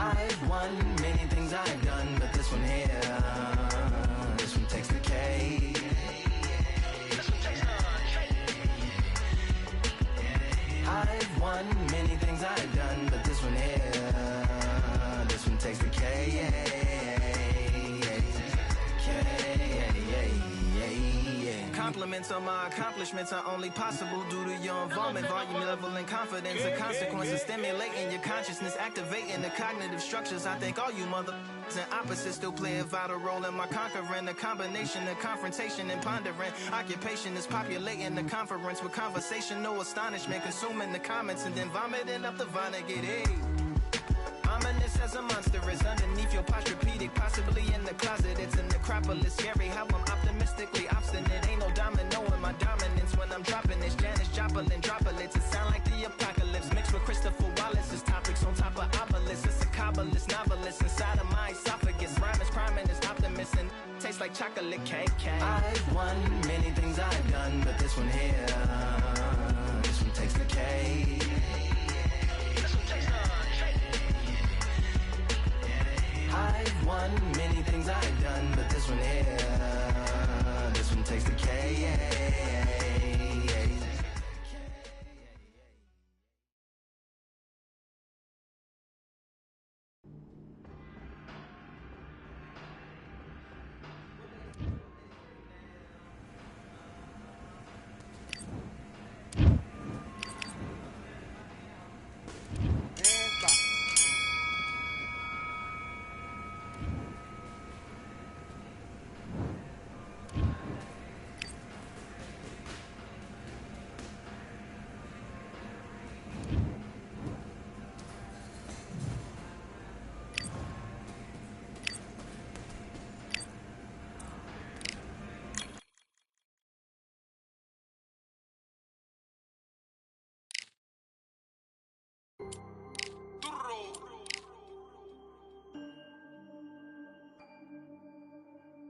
I've won many things I've done, but this one here, this one takes the cake. I've won many things I've done, but this one here, this one takes the cake. Compliments on my accomplishments are only possible due to your involvement, volume, level, and confidence. The consequences stimulating your consciousness, activating the cognitive structures. I think all you mother and opposites still play a vital role in my conquering. The combination of confrontation and pondering. Occupation is populating the conference with conversation, no astonishment, consuming the comments and then vomiting up the Vonnegut. Hey. Ominous as a monster is underneath your posturepedic, possibly in the closet. It's a necropolis, scary how I'm optimistically obstinate. Ain't no domino in my dominance when I'm dropping this. Janis Joplin droplets, it sound like the apocalypse mixed with Christopher Wallace's topics on top of obelisks. It's a kabbalist novelist inside of my esophagus. Rhyme is priming is optimist and tastes like chocolate cake. I've won many things I've done, but this one here, this one takes the cake. I've won many things I've done, but this one here, this one takes the cake.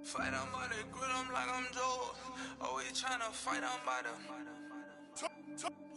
Fight on by the grill, I'm like I'm Joe. Always tryna fight on by the.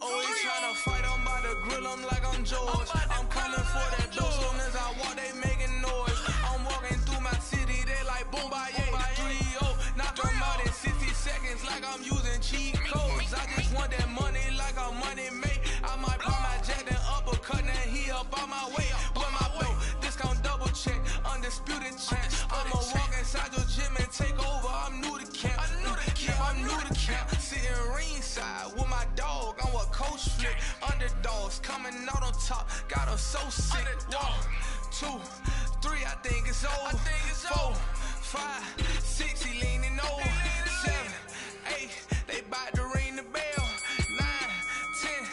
Always tryna fight on by the grill, I'm like I'm George. I'm coming for that dough, soon as I walk, they making noise. I'm walking through my city, they like boom by 3-0. Knock them out in 60 seconds, like I'm using cheat codes. I just want that money, like I'm money made. I might pop my jack, then uppercut, then he up on my way. With my belt, discount double check, undisputed champ. I'ma walk inside your gym and take over. I'm new to camp. I'm new to camp. Sitting ringside with my dog. I'm what coach flick. Underdogs coming out on top. Got them so sick. 1, 2, 3. I think it's over. 4, 5, 6. He leaning over. 7, 8. They bout to ring the bell. 9, 10.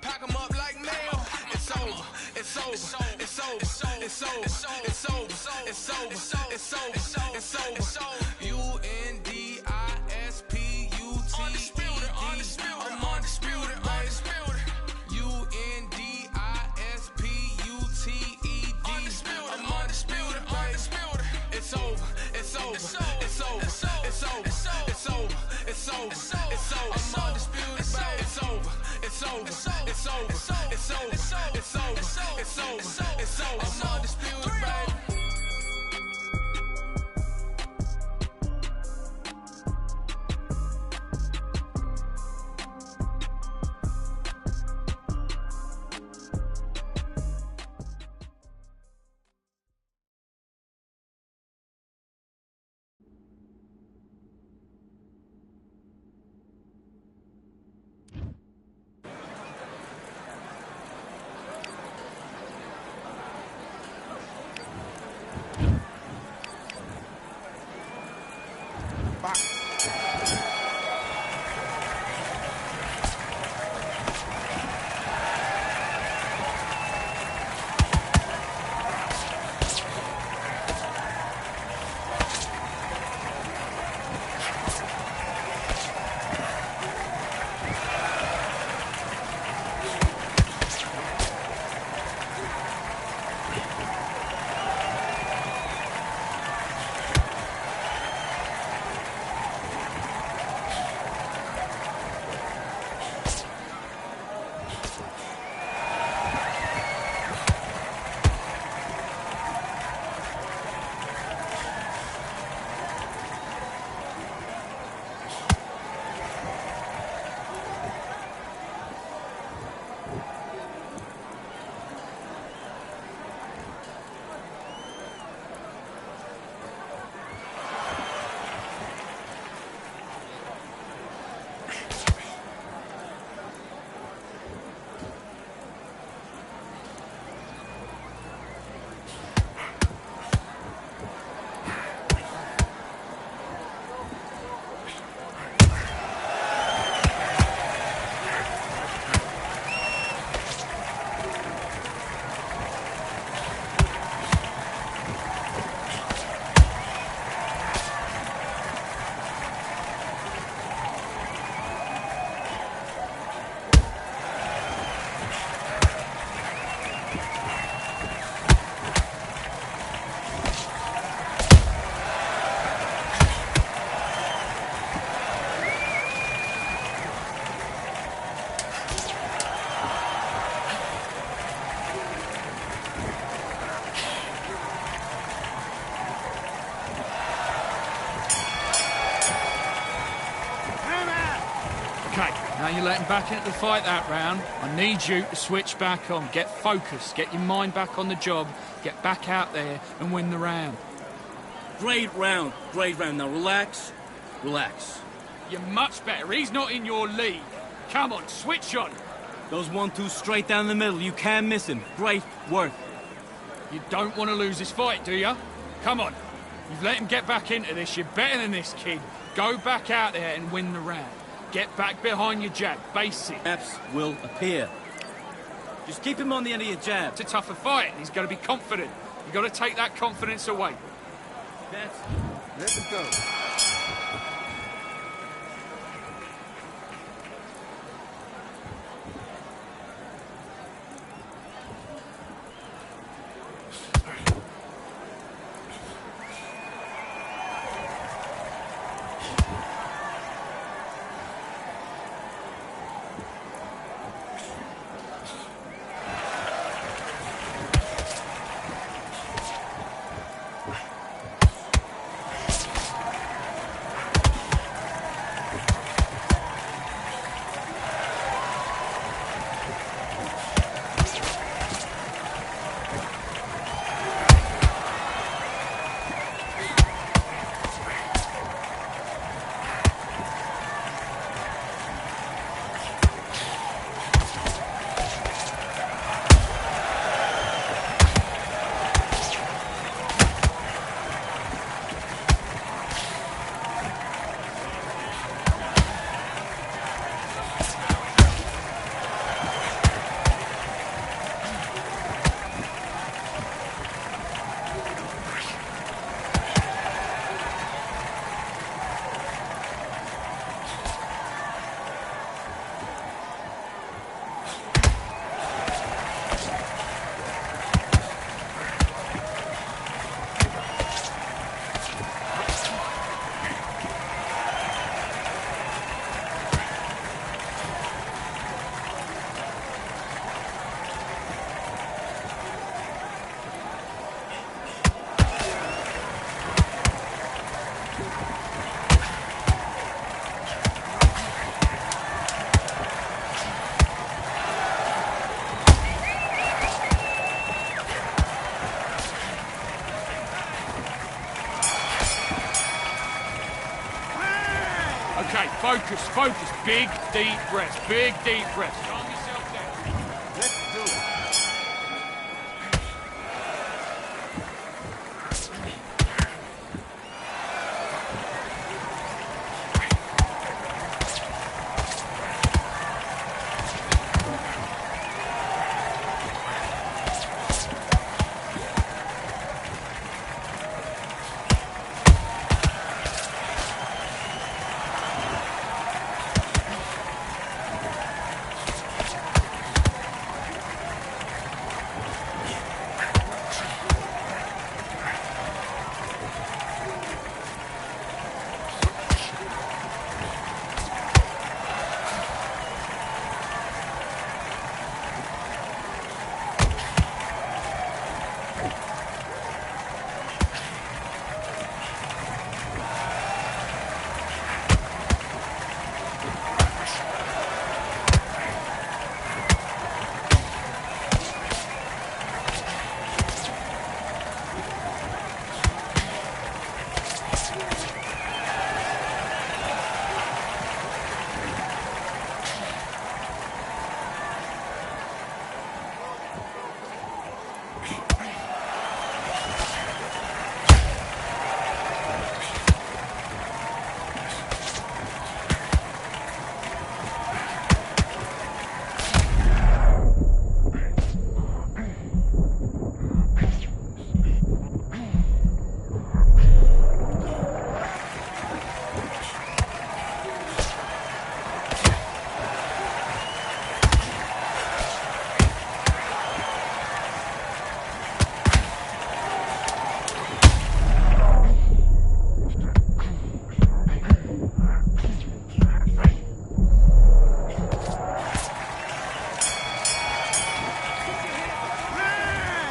Pack them up like mail. It's over. It's over. It's over. It's over. It's over. It's over. It's over. It's over. It's over. Undisputed. I'm undisputed. Undisputed. It's over. It's over. It's over. It's over. It's over. It's over. It's over. It's over. I'm undisputed. It's over. It's over. It's over. It's over. It's over. It's over. It's over. I'm undisputed, baby. Now you're letting back into the fight that round. I need you to switch back on. Get focused. Get your mind back on the job. Get back out there and win the round. Great round. Great round. Now relax. Relax. You're much better. He's not in your league. Come on, switch on. Those 1-2 straight down the middle. You can't miss him. Great work. You don't want to lose this fight, do you? Come on. You've let him get back into this. You're better than this, kid. Go back out there and win the round. Get back behind your jab. Basic. Gaps will appear. Just keep him on the end of your jab. It's a tougher fight. He's got to be confident. You've got to take that confidence away. Let's go. Okay, focus, focus. Big, deep breaths. Big, deep breaths. Calm yourself down. Let's do it.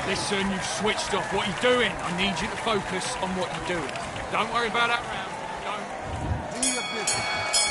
Listen, you've switched off. What you're doing, I need you to focus on what you're doing. Don't worry about that round. Don't. Do your business.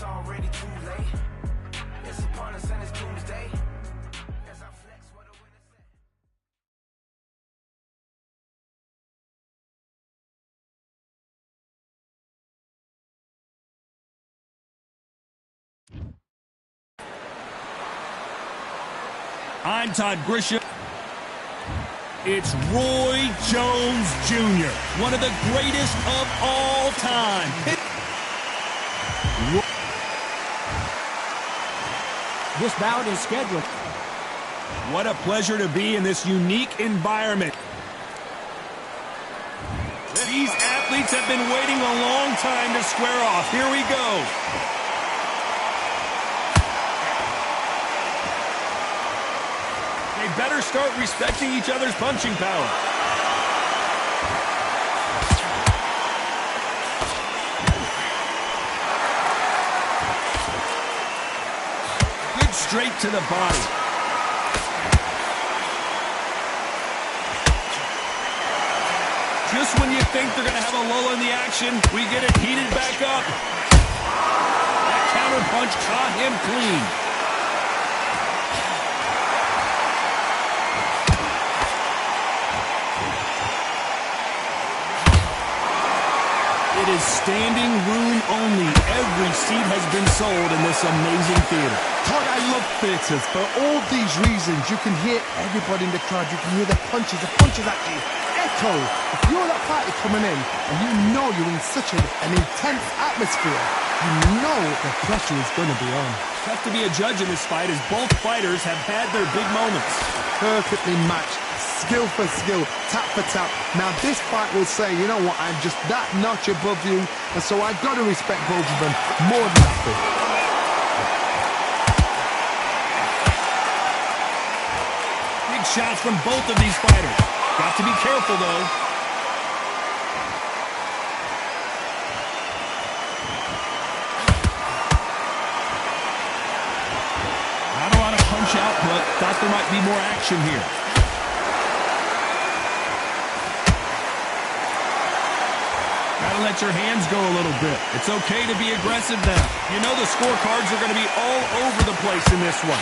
Already too late. It's upon us and it's Tuesday. As I flex, what a winner say. I'm Todd Grisham. It's Roy Jones Jr., one of the greatest of all time. This bout is scheduled. What a pleasure to be in this unique environment. These athletes have been waiting a long time to square off. Here we go. They better start respecting each other's punching power. Straight to the body. Just when you think they're going to have a lull in the action, we get it heated back up. That counter punch caught him clean. It is standing room only. Every seat has been sold in this amazing theater. Todd, I love theatres. For all these reasons, you can hear everybody in the crowd. You can hear the punches actually echo. If you're that party coming in and you know you're in such an intense atmosphere, you know the pressure is going to be on. Tough to be a judge in this fight as both fighters have had their big moments. Perfectly matched. Skill for skill, tap for tap. Now this fight will say, you know what, I'm just that notch above you, and so I've got to respect both of them more than nothing. Big shots from both of these fighters. Got to be careful, though. Not a lot of punch output. Thought there might be more action here. Gotta let your hands go a little bit. It's okay to be aggressive now. You know the scorecards are going to be all over the place in this one.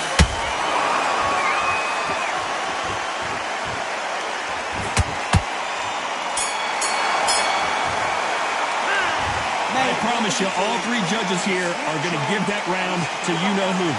I promise you, all three judges here are going to give that round to you-know-who.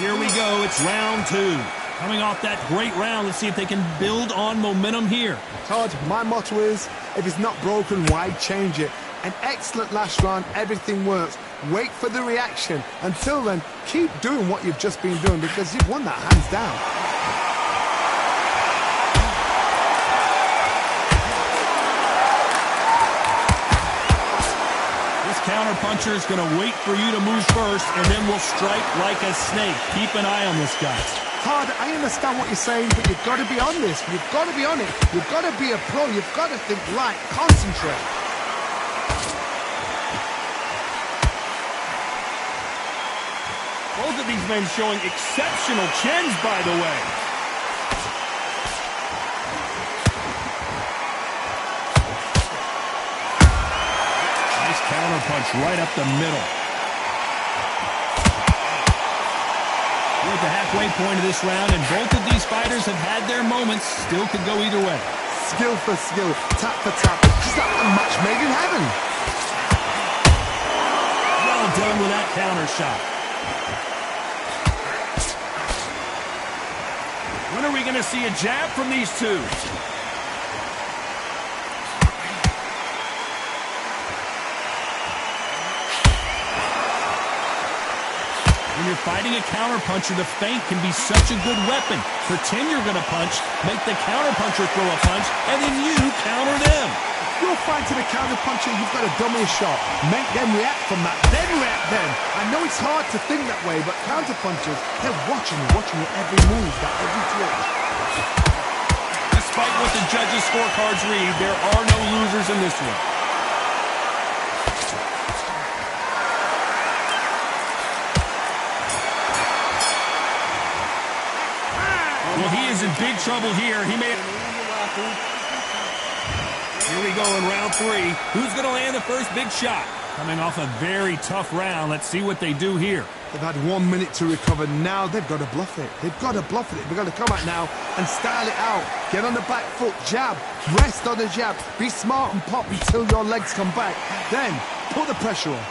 Here we go. It's round two. Coming off that great round, let's see if they can build on momentum here. Todd, my motto is, if it's not broken, why change it? An excellent last round, everything works. Wait for the reaction. Until then, keep doing what you've just been doing because you've won that hands down. This counter-puncher is going to wait for you to move first, and then will strike like a snake. Keep an eye on this guy. Todd, I understand what you're saying, but you've got to be on this. You've got to be on it. You've got to be a pro. You've got to think right. Concentrate. Both of these men showing exceptional chins, by the way. Nice counter punch right up the middle. We're at the halfway point of this round, and both of these fighters have had their moments. Still could go either way. Skill for skill, tap for tap. Just like a match made in heaven. Well done with that counter shot. When are we going to see a jab from these two? When you're fighting a counterpuncher, the feint can be such a good weapon. Pretend you're going to punch, make the counterpuncher throw a punch, and then you counter them. you're fighting a counter-puncher, you've got to dummy a shot. Make them react from that, then react then. I know it's hard to think that way, but counter-punchers, they're watching your every move, that every twitch. Despite what the judges' scorecards read, there are no losers in this one. Well, he is in big trouble here. He may... Here we go in round 3. Who's going to land the first big shot? Coming off a very tough round. Let's see what they do here. They've had 1 minute to recover. Now they've got to bluff it. They've got to bluff it. They've got to come out now and style it out. Get on the back foot, jab, rest on the jab. Be smart and pop until your legs come back. Then put the pressure on.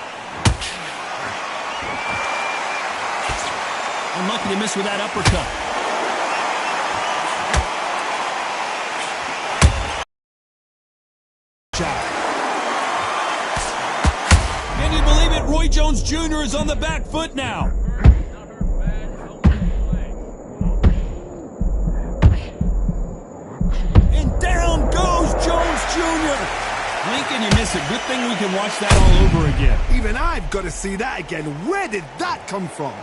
Unlucky to miss with that uppercut. Can you believe it? Roy Jones Jr. is on the back foot now. And down goes Jones Jr. Lincoln, you miss it. Good thing we can watch that all over again. Even I've got to see that again. Where did that come from?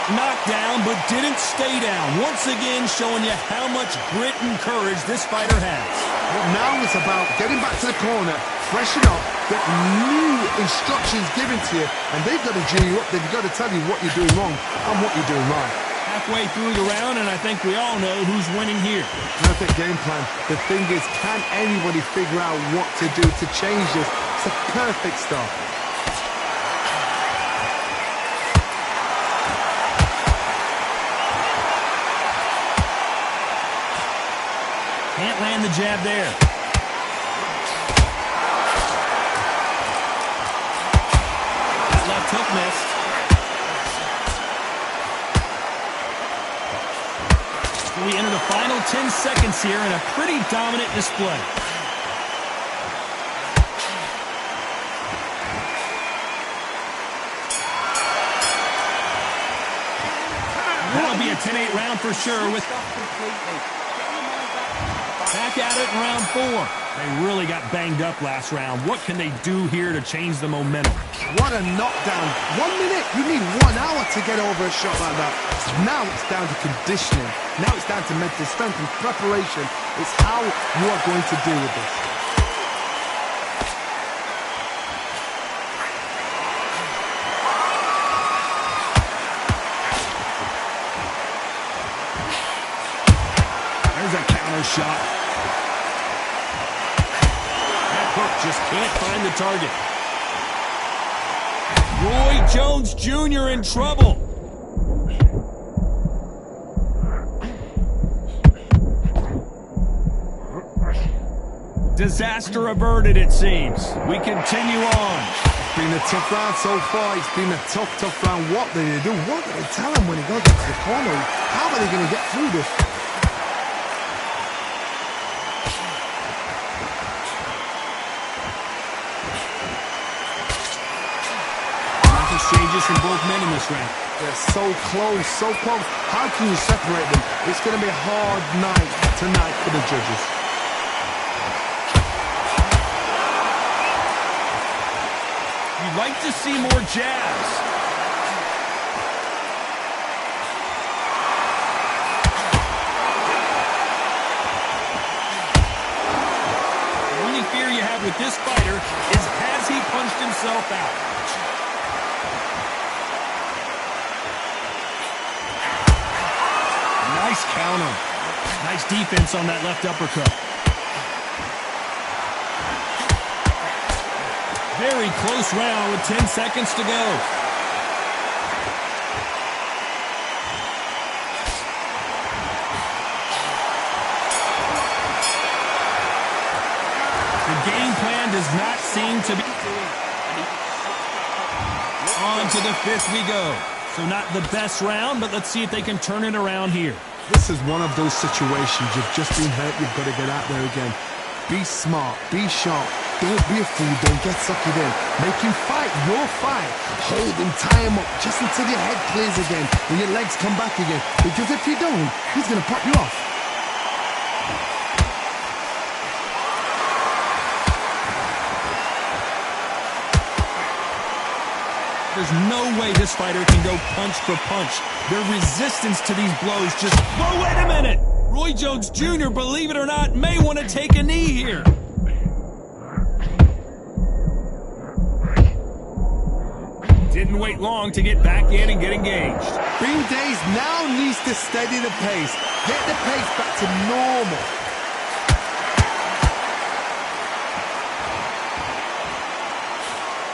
Knocked down, but didn't stay down. Once again, showing you how much grit and courage this fighter has. Well, now it's about getting back to the corner, freshen up, get new instructions given to you, and they've got to G you up. They've got to tell you what you're doing wrong and what you're doing right. Halfway through the round, and I think we all know who's winning here. Perfect game plan. The thing is, can anybody figure out what to do to change this? It's a perfect start. Can't land the jab there. That left hook missed. So we enter the final 10 seconds here in a pretty dominant display. That'll be a 10-8 round for sure with... Back at it in round 4. They really got banged up last round. What can they do here to change the momentum? What a knockdown. 1 minute, you need 1 hour to get over a shot like that. Now it's down to conditioning. Now it's down to mental strength and preparation. It's how you are going to deal with this. There's a counter shot. That hook just can't find the target. Roy Jones Jr. in trouble. Disaster averted, it seems. We continue on. It's been a tough round so far. It's been a tough round. What do they do? What do they tell him when he goes into the corner? How are they going to get through this? Exchanges from both men in this round. They're so close, so close. How can you separate them? It's going to be a hard night tonight for the judges. You'd like to see more jabs. The only fear you have with this fighter is has he punched himself out? Nice counter. Nice defense on that left uppercut. Very close round with 10 seconds to go. The game plan does not seem to be... On to the 5th we go. So not the best round, but let's see if they can turn it around here. This is one of those situations. You've just been hurt. You've got to get out there again. Be smart, be sharp. Don't be a fool, don't get sucked in. Make him fight your fight. Hold him, tie him up, just until your head clears again and your legs come back again. Because if you don't, he's going to pop you off. There's no way this fighter can go punch for punch. Their resistance to these blows just... Whoa, wait a minute! Roy Jones Jr., believe it or not, may want to take a knee here. Didn't wait long to get back in and get engaged. Bean Days now needs to steady the pace. Get the pace back to normal.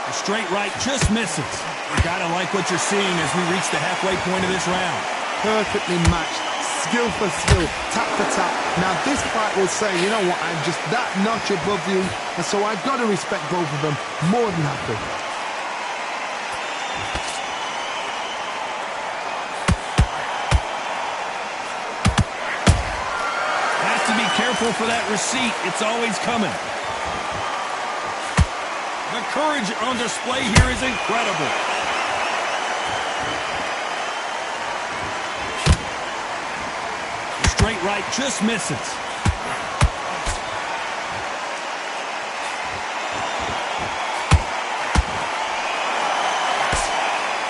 The straight right just misses. You gotta like what you're seeing as we reach the halfway point of this round. Perfectly matched. Skill for skill, tap for tap. Now this fight will say, you know what, I'm just that notch above you, and so I've got to respect both of them more than happy. Has to be careful for that receipt. It's always coming. The courage on display here is incredible. Straight right just misses.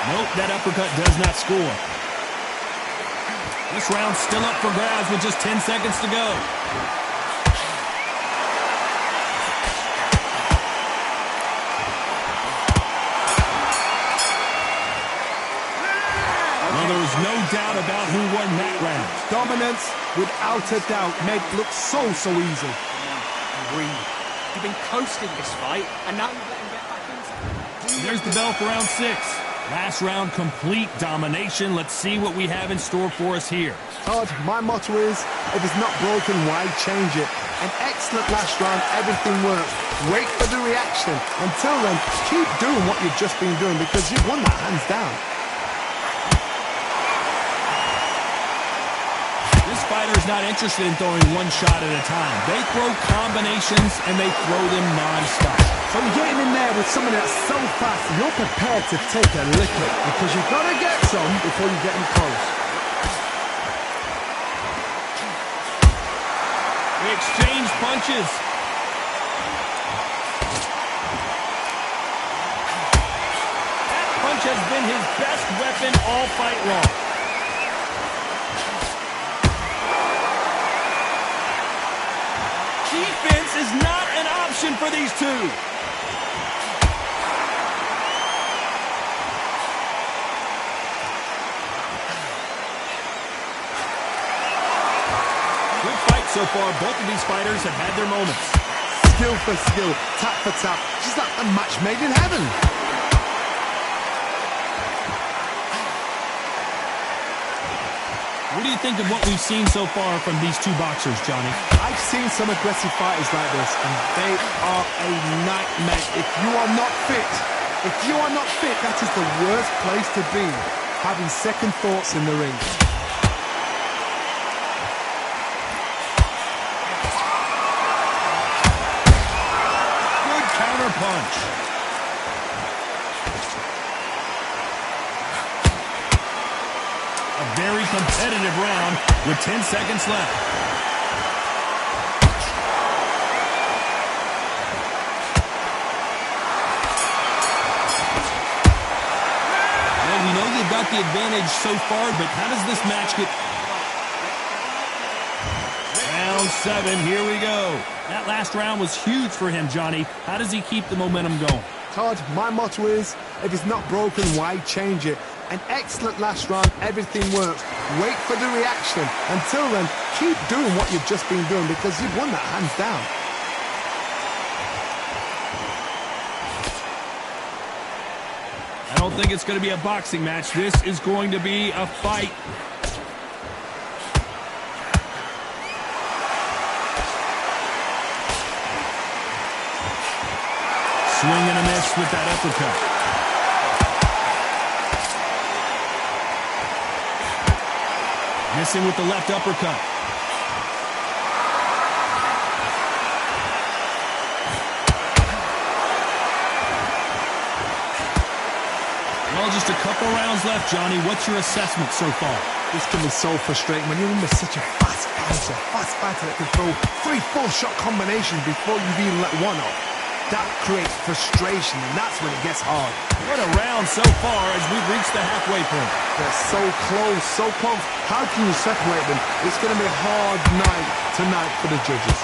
Nope, that uppercut does not score. This round's still up for grabs with just 10 seconds to go. Well, there was no doubt about who won that round. Dominance, without a doubt, made it look so easy. Breathe. You've been coasting this fight, and now you've let him get back into it. There's the bell for round 6. Last round, complete domination. Let's see what we have in store for us here. Todd, my motto is, if it's not broken, why change it? An excellent last round, everything works. Wait for the reaction. Until then, keep doing what you've just been doing because you've won that hands down. This fighter is not interested in throwing one shot at a time. They throw combinations and they throw them non-stop. So you're getting in there with someone that's so fast, you're prepared to take a lick because you've got to get some before you get in close. They exchange punches. That punch has been his best weapon all fight long. Defense is not an option for these two. Good fight so far. Both of these fighters have had their moments. Skill for skill, tap for tap, just like a match made in heaven. What do you think of what we've seen so far from these two boxers, Johnny? I've seen some aggressive fighters like this, and they are a nightmare. If you are not fit, that is the worst place to be, having second thoughts in the ring. Good counter punch. A very competitive round with 10 seconds left. Well, we know they've got the advantage so far, but how does this match get... Round 7, here we go. That last round was huge for him, Johnny. How does he keep the momentum going? Todd, my motto is, if it's not broken, why change it? An excellent last round, everything works. Wait for the reaction. Until then, keep doing what you've just been doing because you've won that hands down. I don't think it's going to be a boxing match. This is going to be a fight. Swing and a miss with that uppercut. Missing with the left uppercut. Well, just a couple rounds left, Johnny. What's your assessment so far? This can be so frustrating when you're in with such a fast fighter that can throw 3-4 shot combinations before you've even let one off. That creates frustration, and that's when it gets hard. What a round so far as we've reached the halfway point. They're so close, so close. How can you separate them? It's going to be a hard night tonight for the judges.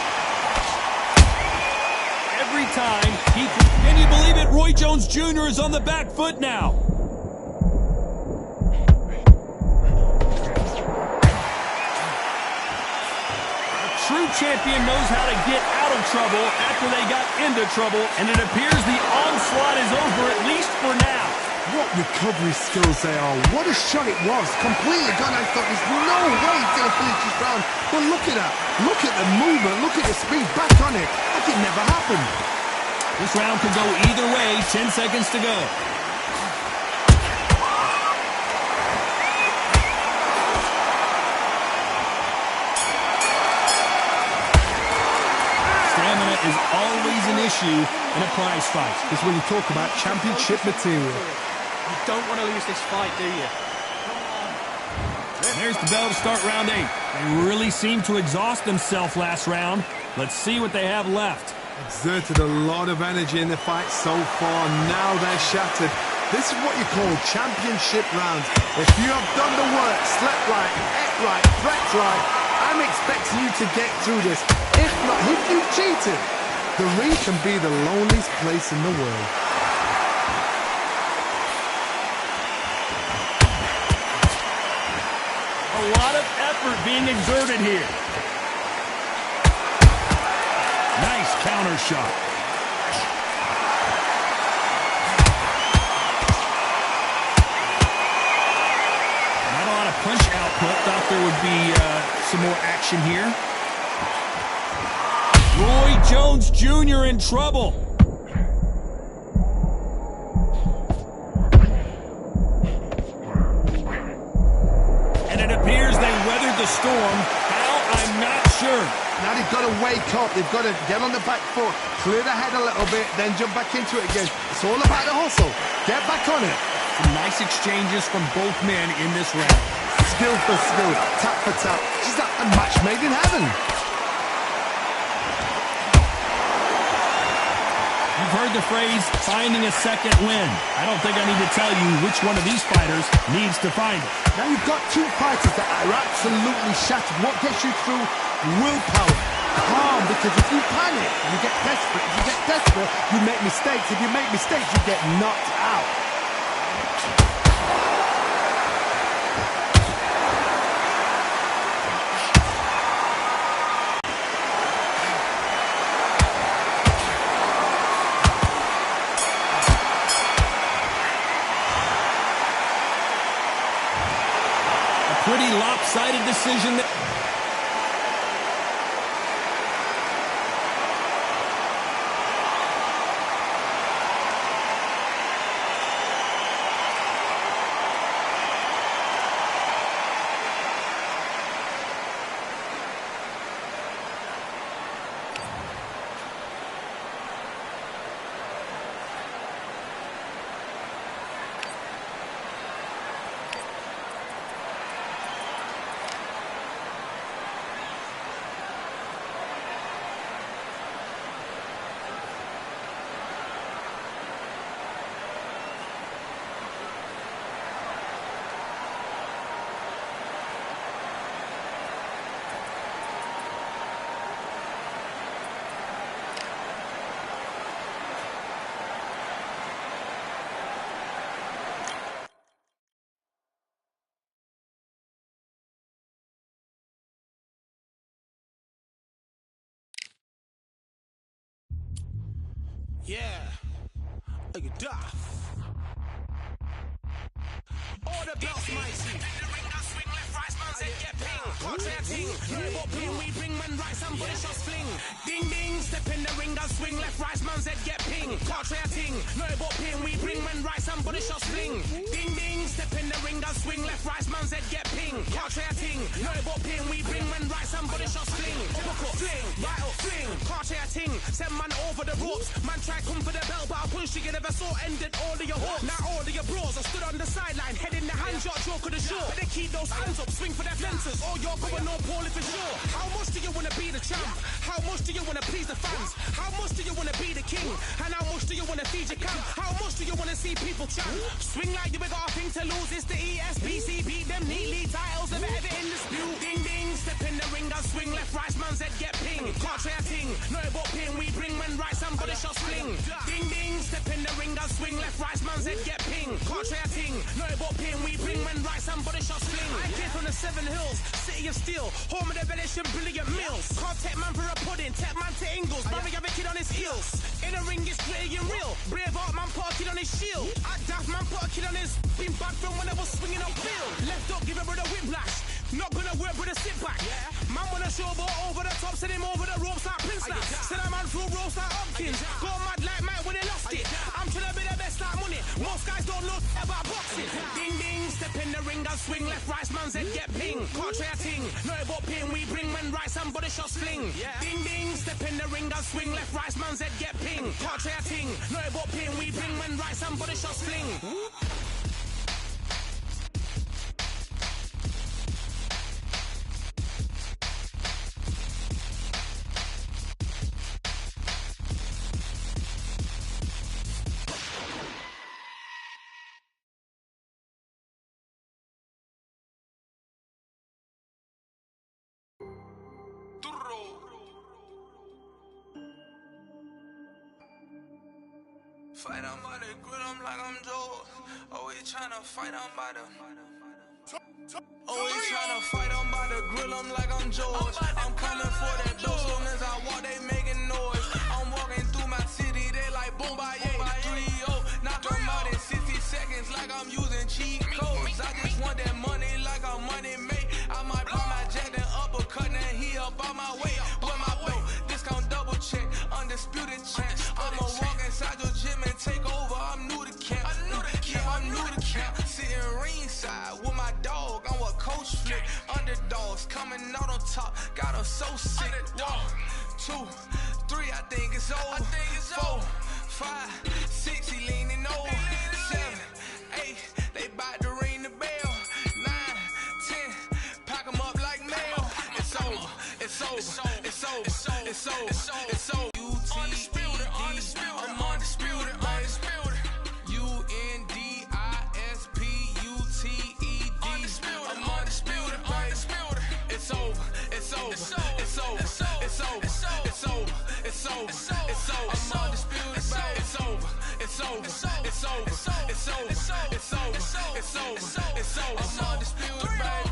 Every time he... Can you believe it? Roy Jones Jr. is on the back foot now. True champion knows how to get out of trouble after they got into trouble, and it appears the onslaught is over, at least for now. What recovery skills they are. What a shot it was. Completely gone. I thought there's no way he's going to finish this round. But look at that. Look at the movement. Look at the speed. Back on it. Like it never happened. This round could go either way. 10 seconds to go. Is always an issue in a prize fight. It's when you talk about championship material. You don't want to lose this fight, do you? There's the bell to start round 8. They really seemed to exhaust themselves last round. Let's see what they have left. Exerted a lot of energy in the fight so far. Now they're shattered. This is what you call championship rounds. If you have done the work, slept right, ate right, prepped right, I'm expecting you to get through this. If not, if you cheated, the ring can be the loneliest place in the world. A lot of effort being exerted here. Nice counter shot. Not a lot of punch output. Thought there would be some more action here. Roy Jones Jr. in trouble. And it appears they weathered the storm. How? I'm not sure. Now they've got to wake up. They've got to get on the back foot, clear the head a little bit, then jump back into it again. It's all about the hustle. Get back on it. Some nice exchanges from both men in this round. Skill for skill, tap for tap. Just like a match made in heaven. You've heard the phrase, finding a second win. I don't think I need to tell you which one of these fighters needs to find it. Now you've got two fighters that are absolutely shattered. What gets you through? Willpower. Calm, because if you panic, you get desperate. If you get desperate, you make mistakes. If you make mistakes, you get knocked out. Pretty lopsided decision. Yeah, look at that. All the belts mighty. Swing left, right, man, said get ping. Contrary ting, no but ping, we bring man right, somebody shots fling. Ding ding, step in the ring, and swing left, right, man, said get ping. Contrary ting, no but ping, we bring man right, somebody shots fling. Ding ding, step in the ring, and swing left, right, man, said get ping. Contrary ting, no but ping, we bring man right, somebody shots fling. Uppercut, fling, right up, fling. Contrary ting, send man over. over the ropes. Man tried come for the bell, but I punched you never saw ended all of your hopes. Now all of your bros are stood on the sideline, head in the hand shot, joke of the show. But they keep those hands up, swing for their fences. Oh, you're going no poorly for sure. How much do you wanna be the champ? How much do you wanna please the fans? How much do you wanna be the king? And how much do you wanna feed your camp? How much do you wanna see people chant? Swing like you ain't got a thing to lose. It's the ESBC, beat them neatly. Titles never ever in dispute. Ding ding, step in the ring and swing left, right, man's head get ping. Can't try a thing, no but ping. We bring when right, somebody shot sling. Ding ding, step in the ring and swing left, right, man's head get ping. Can't try a thing, no but ping. We bring when right, somebody shot sling. I came from the 7 Hills, city of steel, home of the village and brilliant meals. Can't take man for a pudding, take man to Ingles. Barry have a kid on his heels. In the ring, it's gritty and real. Braveheart man put a kid on his shield. At Daft man put a kid on his. Been back from when I was swinging up field. Left up, give a brother whiplash. Not gonna work with a sit back. Man wanna show ball over the top, send him over the ropes like Prince Snap. Send a man through ropes like Hopkins. Go mad like Mike when he lost it. I'm trying to be the best like money. Most guys don't know about boxing. Ding ding, step in the ring and swing left, right, man's head get ping. Can't try a thing, no but ping. We bring when right, somebody shot sling. Ding ding, step in the ring and swing left, right, man's head get ping. Can't try a thing, no but ping. We bring when right, somebody shot sling. Fight on by the grill, I'm like I'm Joe. Always tryna fight on by the. Always tryna fight on by the grill, I'm like I'm George. I'm coming for that dough, soon as I walk, they making noise. I'm walking through my city, they like boom, by 3-0. Knock them out in 60 seconds, like I'm using cheat codes. I just want that money, like I'm money made. I might pop my jack, then uppercut, then he up on my way. With my belt, discount double check, undisputed champ. I'ma walk inside your gym and take over. I'm new to camp. Yeah, I'm new to camp. Sitting ringside with my dog. I'm a coach flick. Underdogs coming out on top. Got them so sick. 1, 2, 3, I think it's over. 4, 5, 6, he leaning over. 7, 8, they bout to ring the bell. 9, 10, pack them up like mail. It's over. It's over. It's over. It's over. It's over. Undisputed. I'm undisputed. I'm undisputed. It's over. It's over. It's over. It's over. It's over. It's over. It's over. It's over. I'm undisputed. It's over. It's over. It's over. It's over. It's over. It's over. It's over. It's over. I'm undisputed, baby.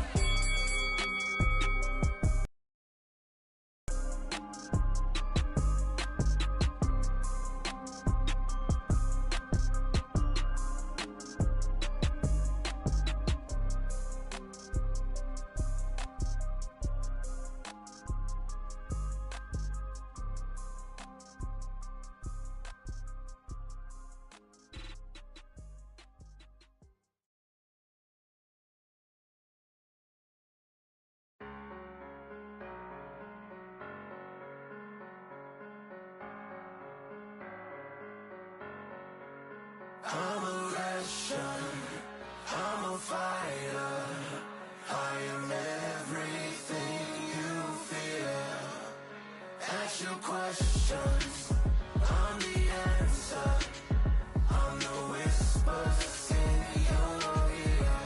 I'm a Russian, I'm a fighter. I am everything you fear. Ask your questions, I'm the answer. I'm the whispers in your ear.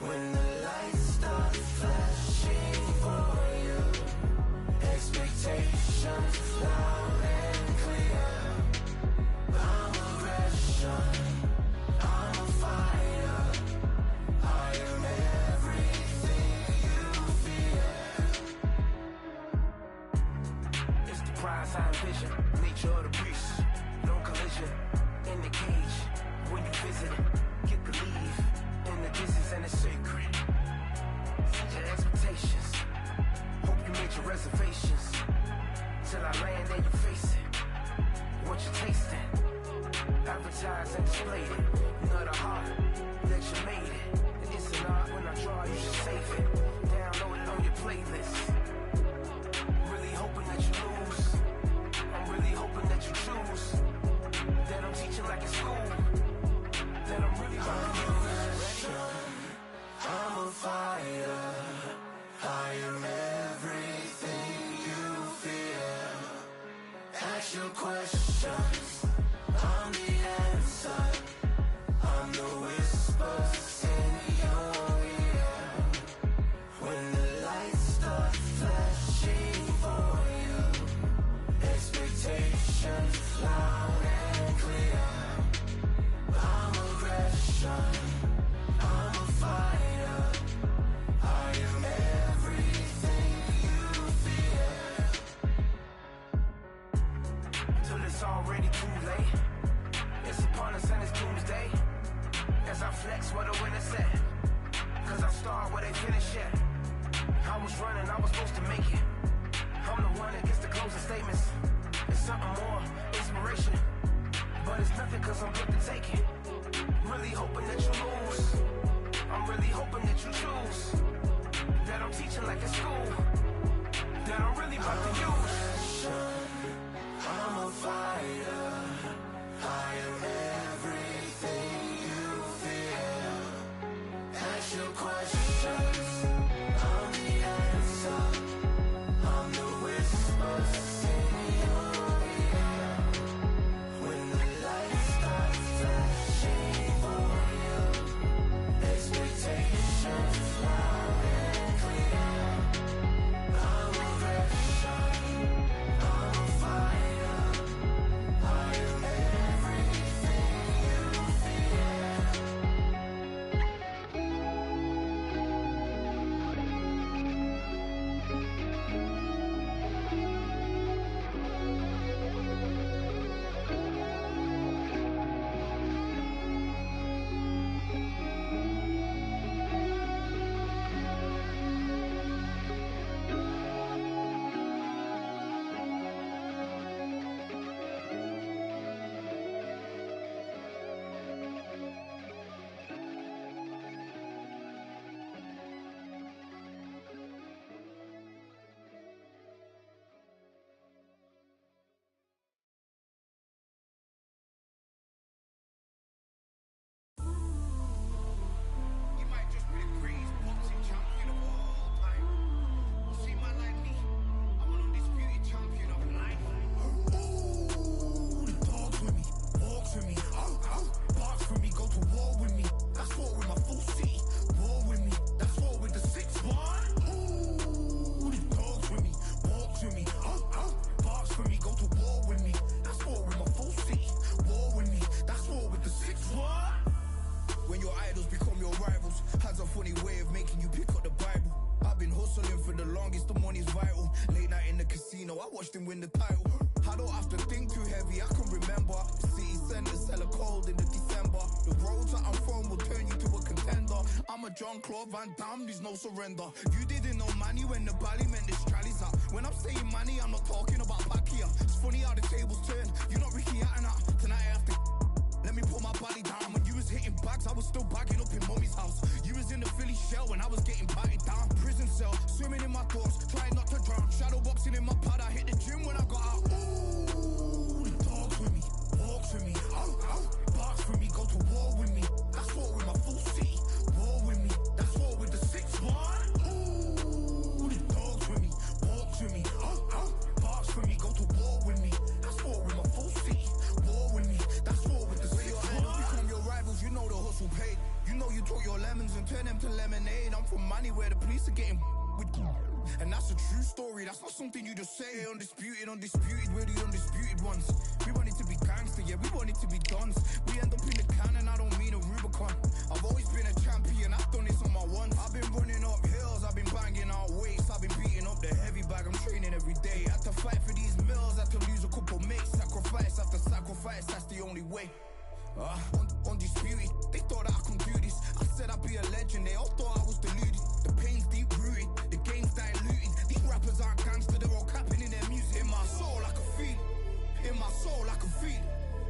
When the lights start flashing for you, expectations loud and clear. I'm a Russian, I'm a fighter. I am everything you fear. It's the prize I envision, nature of the beast. No collision in the cage. When you visit it, get the leave in the distance and it's sacred. Set your expectations. Hope you made your reservations. Till I land and you face it. What you tasting? Advertise and display it. You know the heart that you made it. And it's an art when I draw, you should save it. Download it on your playlist. Really hoping that you lose. I'm really hoping cause I'm here to take it. Really hoping that you lose. I'm really hoping that you choose. That I'm teaching like in school. That I'm really about to use. I'm a fighter. I am everything you feel. Ask your questions. I'm the answer. I'm the whispers in your ear. When the light starts flashing for you, expectations loud and clear. I'm aggression. I'm a fighter. I am everything you fear. You might just be the greatest boxing champion of all time. You see, man like me, I'm an undisputed champion of life. Ooh, the dogs with me, walks with me, barks with me, go to war with me. That's war with my full city. War with me, that's war with the 6-1. Ooh, the dogs with me, walks with me, barks with me, go to war with me. That's war with my full city. War with me, that's war with the 6-1. When your idols become your rivals, has a funny way of making you pick up the Bible. I've been hustling for the longest, the money's vital. Late night in the casino, I watched him win the title. I don't have to think too heavy, I can remember. The city centers hella cold in the December. The roads that I'm from will turn you to a contender. I'm a Jean-Claude Van Damme, there's no surrender. You didn't know money when the bally meant the strallies up. When I'm saying money, I'm not talking about Pacquiao. It's funny how the tables turn. You're not Ricky Hatton. Tonight I have to let me put my body down. When you was hitting bags, I was still bagging up in mommy's house. You was in the Philly shell when I was getting patted down. Prison cell, swimming in my thoughts, trying not to drown. Shadow boxing in my pad, I hit the gym when I got out. Ooh, the dogs with me, walks with me, barks with me, go to war with me. That's war with my full city. War with me, that's war with the 6-1. Ooh, the dogs with me, walks with me, barks with me, go to war with me. That's war with my full city. War with me, that's war with the 6-1. Become your rivals, you know the hustle paid. You know you took your lemons and turn them to lemonade. I'm from money where the police are getting with. And that's a true story, that's not something you just say. Undisputed, we're the undisputed ones. We want it to be gangster, yeah, we want it to be dons. We end up in the can and I don't mean a Rubicon. I've always been a champion, I've done this on my ones. I've been running up hills, I've been banging out weights. I've been beating up the heavy bag, I'm training every day. Had to fight for these mills, had to lose a couple mates. Sacrifice after sacrifice, that's the only way. Undisputed, they thought that I could do this. I said I'd be a legend, they all thought I was deluded. The pain's deep rooted, the game's diluted. These rappers aren't gangster, they're all capping in their music. In my soul I can feel it, in my soul I can feel it.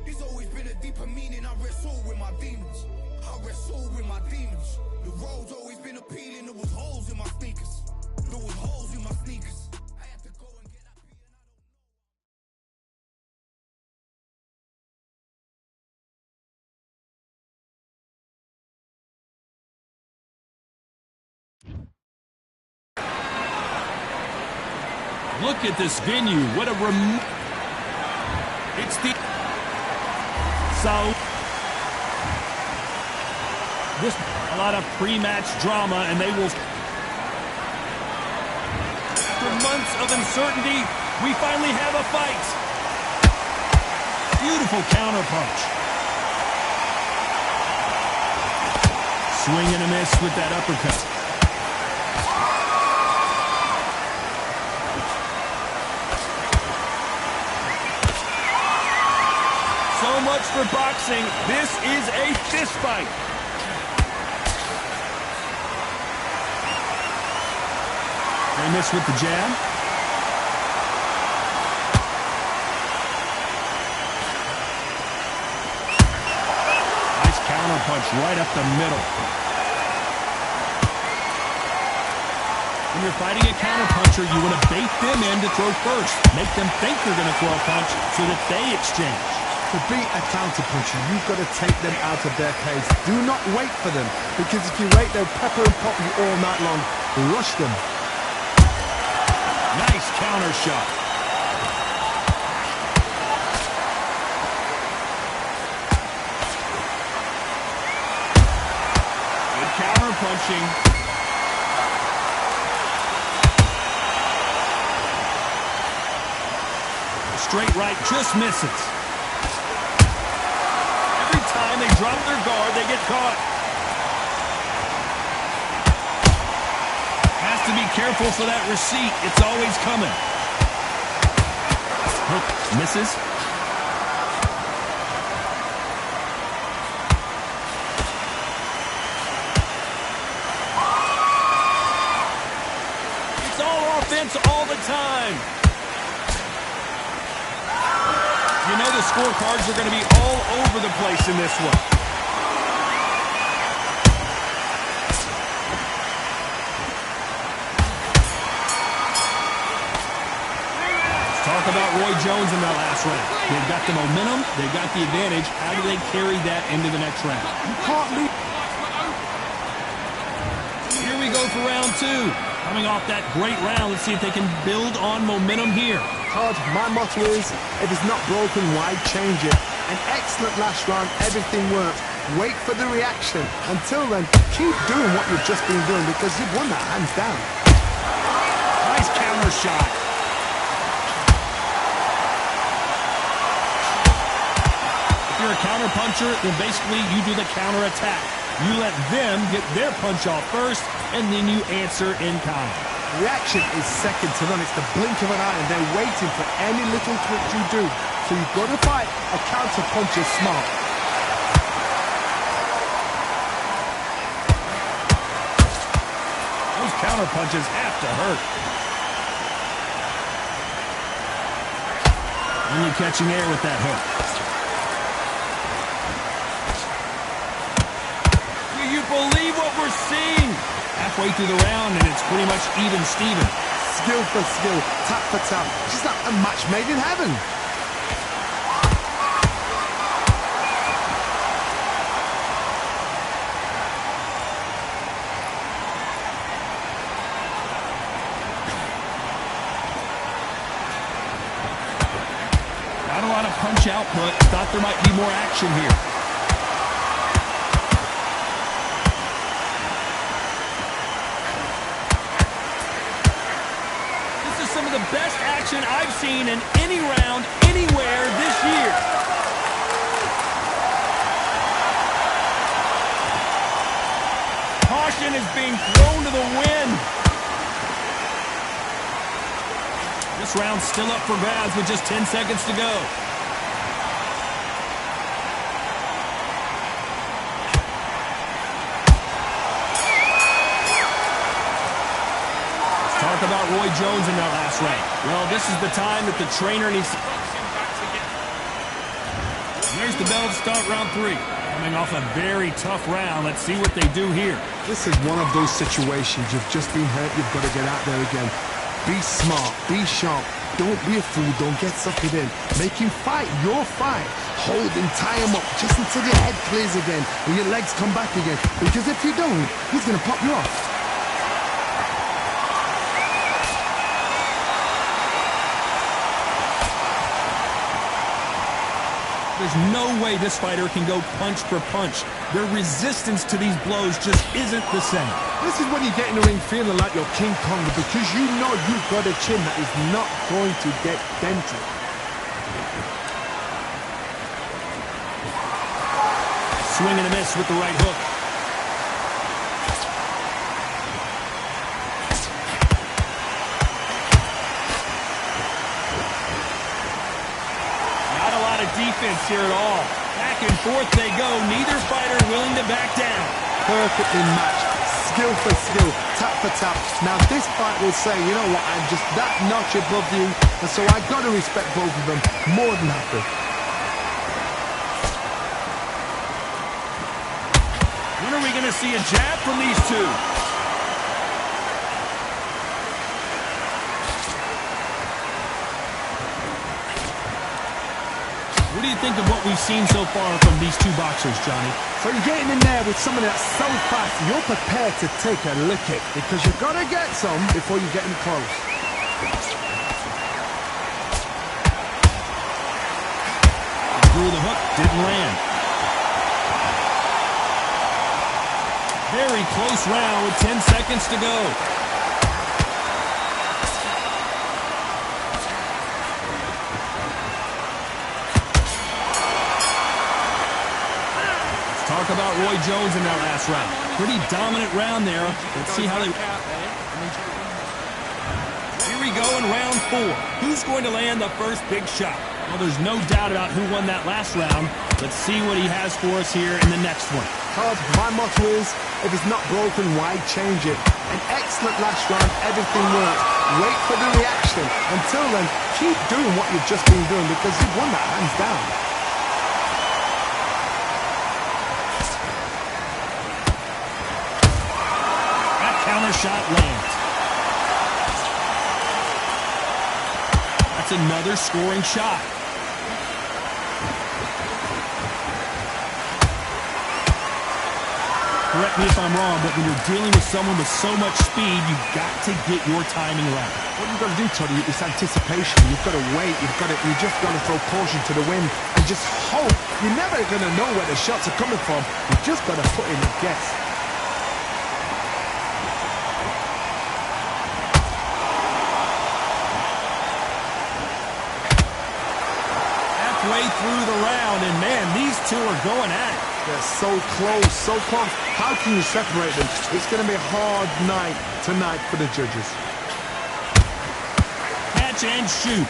There's always been a deeper meaning, I wrestle with my demons. I wrestle with my demons. The road's always been appealing, there was holes in my sneakers. There was holes in my sneakers. I had to go and get that beat and I don't know. Look at this venue. What a It's the... So... This... A lot of pre-match drama, and they will... After months of uncertainty, we finally have a fight. Beautiful counterpunch. Swing and a miss with that uppercut. So much for boxing. This is a fist fight. They miss with the jab. counterpunch right up the middle. When you're fighting a counterpuncher, you want to bait them in to throw first. Make them think you're going to throw a punch so that they exchange. To beat a counterpuncher, you've got to take them out of their pace. Do not wait for them, because if you wait, they'll pepper and pop you all night long. Rush them. Nice counter shot. Good counter punching. Straight right just misses. Every time they drop their guard, they get caught. Has to be careful for that receipt. It's always coming. Hook misses. It's all offense all the time. You know the scorecards are going to be all over the place in this one. Let's talk about Roy Jones in that last round. They've got the momentum. They've got the advantage. How do they carry that into the next round? You can't leave. Here we go for round two. Coming off that great round, let's see if they can build on momentum here. Todd, my motto is, if it's not broken, why change it? An excellent last round, everything worked. Wait for the reaction. Until then, keep doing what you've just been doing, because you've won that hands down. Nice counter shot. If you're a counter puncher, then basically you do the counter attack. You let them get their punch off first, and then you answer in kind. Reaction is second to none. It's the blink of an eye, and they're waiting for any little twitch you do. So you've got to fight a counter puncher smart. Those counter punches have to hurt. Only catching air with that hook. Do you believe what we're seeing? Halfway through the round, and it's pretty much even Steven. Skill for skill, tap for tap. Just like a match made in heaven. Not a lot of punch output. Thought there might be more action here. Some of the best action I've seen in any round, anywhere this year. Caution is being thrown to the wind. This round's still up for grabs with just 10 seconds to go. Talk about Roy Jones in that last round. Well, this is the time that the trainer needs to... There's the bell to start round three. Coming off a very tough round. Let's see what they do here. This is one of those situations. You've just been hurt. You've got to get out there again. Be smart. Be sharp. Don't be a fool. Don't get suckered in. Make him fight your fight. Hold him, tie him up just until your head clears again and your legs come back again. Because if you don't, he's going to pop you off. There's no way this fighter can go punch for punch. Their resistance to these blows just isn't the same. This is when you get in the ring feeling like you're King Kong, because you know you've got a chin that is not going to get dented. Swing and a miss with the right hook. Defense here at all. Back and forth they go. Neither fighter willing to back down. Perfectly matched. Skill for skill. Tap for tap. Now this fight will say, you know what, I'm just that notch above you, and so I got to respect both of them more than happy. to see a jab from these two. What do you think of what we've seen so far from these two boxers, Johnny? So you're getting in there with somebody that's so fast, you're prepared to take a licking because you've got to get some before you get in close. Threw the hook, didn't land. Very close round with 10 seconds to go. Talk about Roy Jones in that last round. Pretty dominant round there. Let's see how they... Here we go in round 4. Who's going to land the first big shot? Well, there's no doubt about who won that last round. Let's see what he has for us here in the next one. Todd, my motto is, if it's not broken, why change it? An excellent last round, everything worked. Wait for the reaction. Until then, keep doing what you've just been doing because you've won that hands down. Counter shot lands. That's another scoring shot. Correct me if I'm wrong, but when you're dealing with someone with so much speed, you've got to get your timing right. What you've got to do, Toddy, is anticipation. You've got to wait. You just got to throw caution to the wind and just hope. You're never going to know where the shots are coming from. You've just got to put in a guess. Way through the round, and man, these two are going at it. They're so close, so close. How can you separate them? It's going to be a hard night tonight for the judges. Catch and shoot.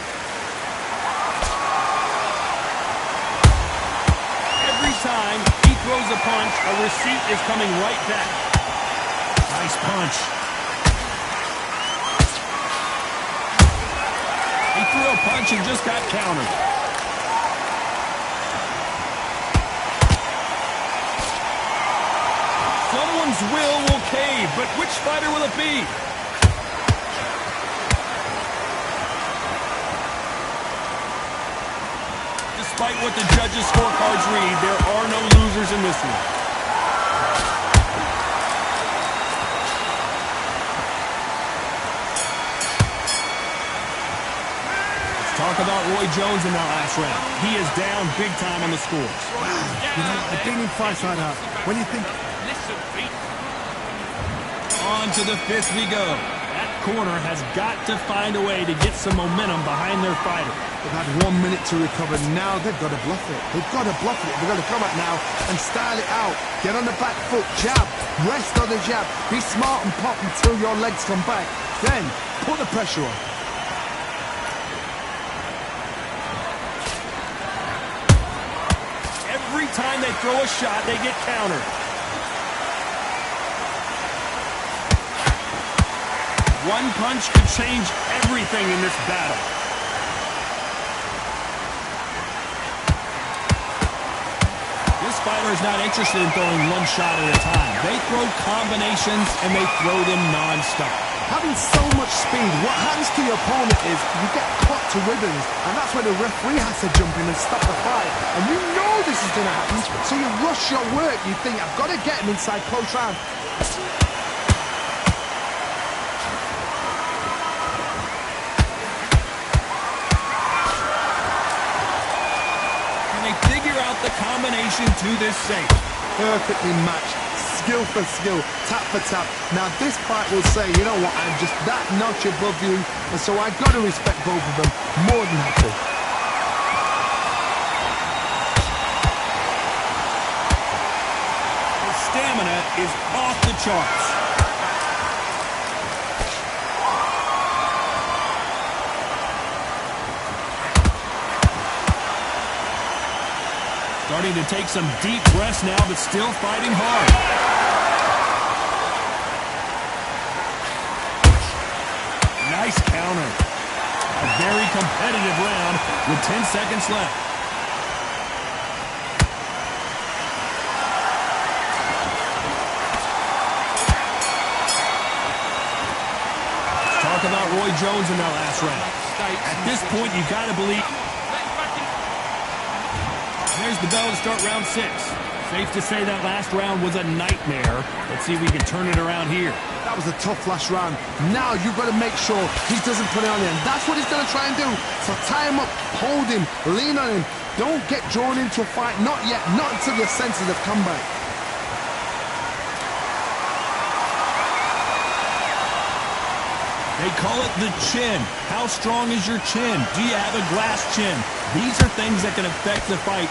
Every time he throws a punch, a receipt is coming right back. Nice punch. He threw a punch and just got countered. Someone's will cave, but which fighter will it be? Despite what the judges' scorecards read, there are no losers in this one. Let's talk about Roy Jones in that last round. He is down big time on the scores. Wow, you know, I've been in fights like that. When you think... On to the 5th we go. That corner has got to find a way to get some momentum behind their fighter. They've had 1 minute to recover. Now they've got to bluff it. They've got to bluff it. They've got to come up now and style it out. Get on the back foot, jab, rest on the jab. Be smart and pop until your legs come back. Then put the pressure on. Every time they throw a shot, they get countered. One punch could change everything in this battle. This fighter is not interested in throwing one shot at a time. They throw combinations and they throw them non-stop. Having so much speed, what happens to your opponent is you get cut to ribbons, and that's where the referee has to jump in and stop the fight. And you know this is going to happen, so you rush your work. You think, I've got to get him inside close round. The combination to this safe. Perfectly matched. Skill for skill. Tap for tap. Now this fight will say, you know what, I'm just that notch above you, and so I've got to respect both of them. More than happy. His stamina is off the charts. Starting to take some deep breaths now, but still fighting hard. Nice counter. A very competitive round with 10 seconds left. Talk about Roy Jones in that last round. At this point, you got to believe. There's the bell to start round 6. Safe to say that last round was a nightmare. Let's see if we can turn it around here. That was a tough last round. Now you've got to make sure he doesn't put it on him. That's what he's going to try and do. So tie him up, hold him, lean on him. Don't get drawn into a fight. Not yet. Not until your senses have come back. They call it the chin. How strong is your chin? Do you have a glass chin? These are things that can affect the fight.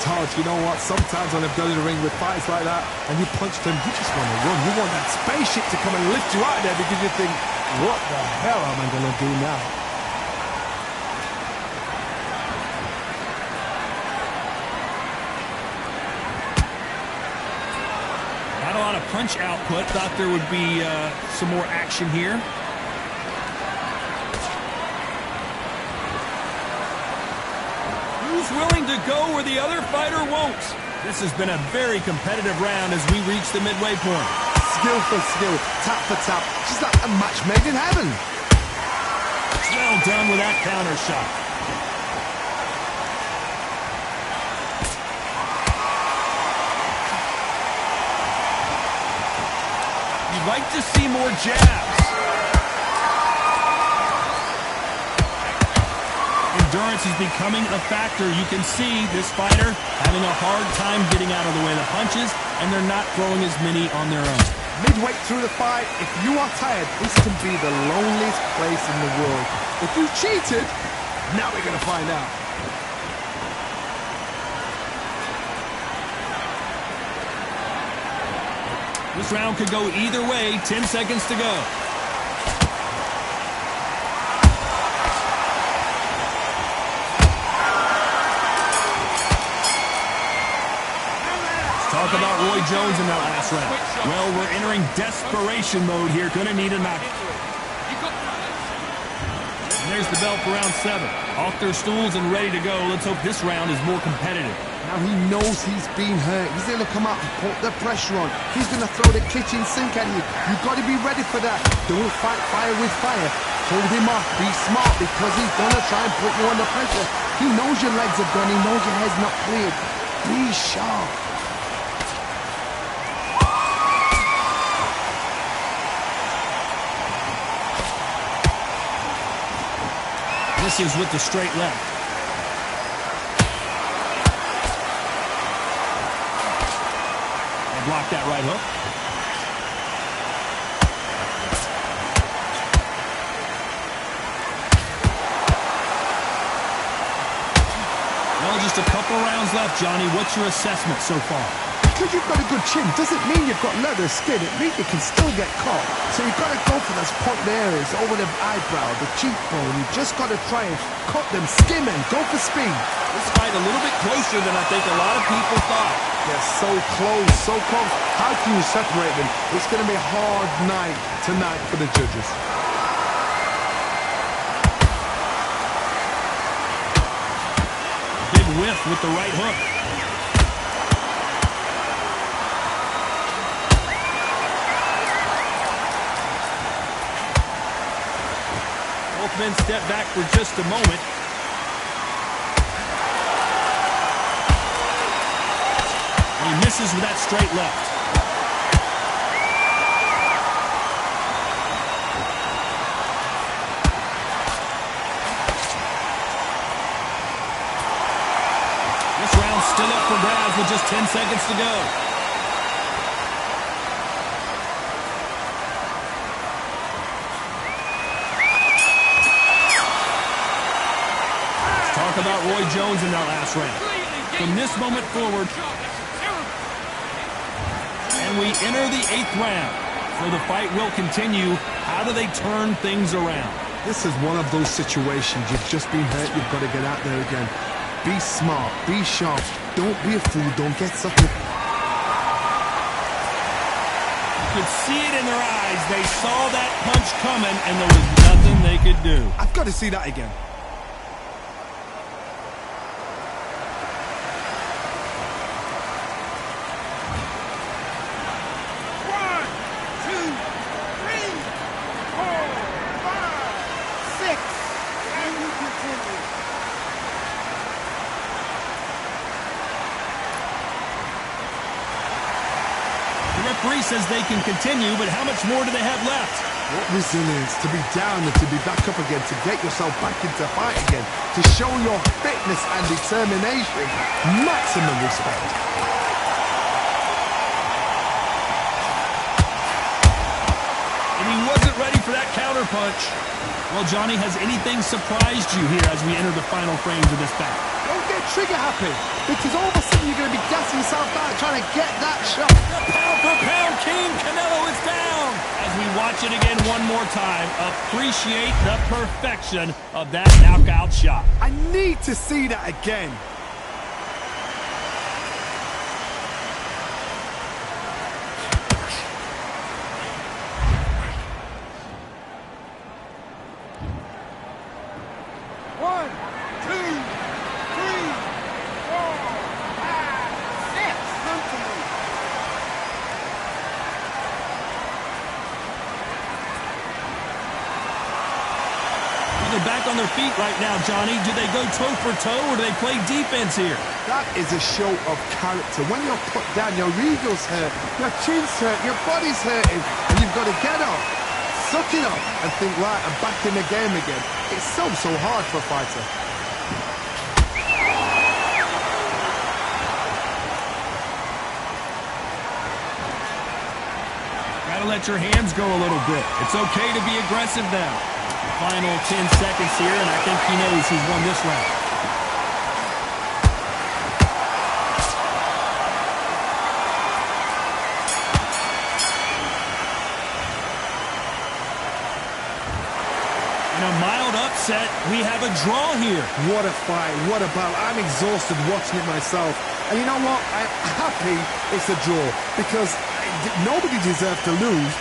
Todd, you know what? Sometimes when I've done in the ring with fights like that, and you punched him, you just want to run. You want that spaceship to come and lift you out of there because you think, what the hell am I going to do now? Not a lot of punch output. Thought there would be some more action here. Who's willing to go where the other fighter won't? This has been a very competitive round as we reach the midway point. Skill for skill, tap for tap, just like a match made in heaven. Well done with that counter shot. You'd like to see more jabs. Endurance is becoming a factor. You can see this fighter having a hard time getting out of the way of the punches, and they're not throwing as many on their own. Midway through the fight, if you are tired, this can be the loneliest place in the world. If you cheated, now we're going to find out. This round could go either way. 10 seconds to go. Talk about Roy Jones in that last round. Well, we're entering desperation mode here. Gonna need a knockout. And there's the bell for round 7. Off their stools and ready to go. Let's hope this round is more competitive. Now he knows he's been hurt. He's going to come out and put the pressure on. He's going to throw the kitchen sink at you. You've got to be ready for that. Don't fight fire with fire. Hold him off. Be smart because he's going to try and put you under pressure. He knows your legs are gone. He knows your head's not cleared. Be sharp. This is with the straight left. And block that right hook. Well, just a couple rounds left, Johnny. What's your assessment so far? Because you've got a good chin doesn't mean you've got leather skin. It means you can still get caught. So you've got to go for those point areas over the eyebrow, the cheekbone. You've just got to try and cut them, skim them, go for speed. This fight a little bit closer than I think a lot of people thought. They're so close, so close. How can you separate them? It's going to be a hard night tonight for the judges. Big whiff with the right hook. Both men step back for just a moment. And he misses with that straight left. This round's still up for grabs with just 10 seconds to go. Talk about Roy Jones in that last round. From this moment forward, and we enter the 8th round. So the fight will continue. How do they turn things around? This is one of those situations. You've just been hurt. You've got to get out there again. Be smart. Be sharp. Don't be a fool. Don't get sucked in. You could see it in their eyes. They saw that punch coming, and there was nothing they could do. I've got to see that again. says they can continue, but how much more do they have left? What resilience to be down and to be back up again, to get yourself back into fight again, to show your fitness and determination. Maximum respect. And he wasn't ready for that counterpunch. Well, Johnny, has anything surprised you here as we enter the final frames of this bout? Don't get trigger happy, because all of a sudden you're going to be gassing yourself out trying to get that shot. The pound for pound king, Canelo is down. As we watch it again one more time, appreciate the perfection of that knockout shot. I need to see that again. They're back on their feet right now, Johnny. Do they go toe for toe or do they play defense here? That is a show of character. When you're put down, your ego's hurt, your chin's hurt, your body's hurting, and you've got to get up, suck it up, and think, right, I'm back in the game again. It's so hard for a fighter. Gotta let your hands go a little bit. It's okay to be aggressive now. Final 10 seconds here, and I think he knows he's won this round. In a mild upset, we have a draw here. What a fight, what a battle. I'm exhausted watching it myself. And you know what? I'm happy it's a draw, because nobody deserves to lose.